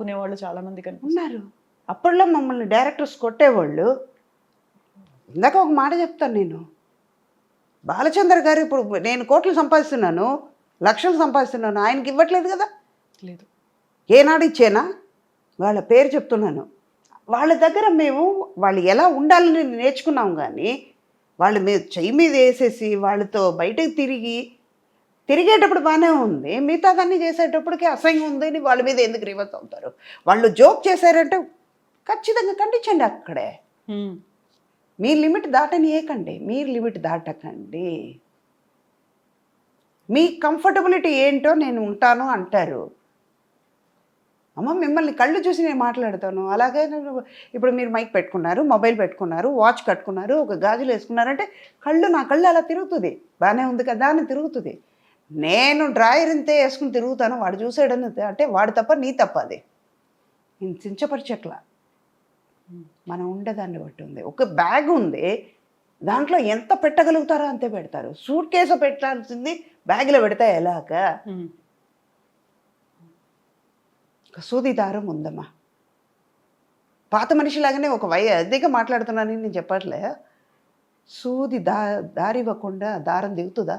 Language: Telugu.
వాడుకునే వాళ్ళు చాలా మంది ఉన్నారు. అప్పట్లో మమ్మల్ని డైరెక్టర్స్ కొట్టేవాళ్ళు. ఇందాక ఒక మాట చెప్తాను నేను. బాలచంద్ర గారు ఇప్పుడు నేను కోట్లు సంపాదిస్తున్నాను, లక్షలు సంపాదిస్తున్నాను. ఆయనకి ఇవ్వట్లేదు కదా! లేదు. ఏనాడు ఇచ్చేనా? వాళ్ళ పేరు చెప్తున్నాను. వాళ్ళ దగ్గర మేము వాళ్ళు ఎలా ఉండాలని నేర్చుకున్నాం కానీ, వాళ్ళు చెయ్యి మీద వేసేసి వాళ్ళతో బయటకు తిరిగేటప్పుడు బాగానే ఉంది. మిగతాదన్నీ చేసేటప్పటికి అసహ్యం ఉంది అని వాళ్ళ మీద ఎందుకు రివర్స్ అవుతారు? వాళ్ళు జోక్ చేశారంటే ఖచ్చితంగా ఖండించండి అక్కడే. మీ లిమిట్ దాటనీయకండి. మీరు లిమిట్ దాటకండి. మీ కంఫర్టబిలిటీ ఏంటో నేను ఉంటాను అంటారు. అమ్మ మిమ్మల్ని కళ్ళు చూసి నేను మాట్లాడతాను. అలాగే ఇప్పుడు మీరు మైక్ పెట్టుకున్నారు, మొబైల్ పెట్టుకున్నారు, వాచ్ కట్టుకున్నారు, ఒక గాజులు వేసుకున్నారంటే నా కళ్ళు అలా తిరుగుతుంది. బాగానే ఉంది కదా అని తిరుగుతుంది. నేను డ్రాయర్ ఇంతే వేసుకుని తిరుగుతాను, వాడు చూసాడని అంటే వాడు తప్ప నీ తప్ప అది. నేను చించపరిచట్లా. మనం ఉండేదాన్ని బట్టి ఉంది. ఒక బ్యాగ్ ఉంది, దాంట్లో ఎంత పెట్టగలుగుతారో అంతే పెడతారు. సూట్ కేసు పెట్టాల్సింది బ్యాగ్లో పెడితే ఎలాగా? సూది దారం ఉందమ్మా. పాత మనిషిలాగానే ఒక అదిగా మాట్లాడుతున్నానని నేను చెప్పట్లే. సూది దారి ఇవ్వకుండా దారం దిగుతుందా?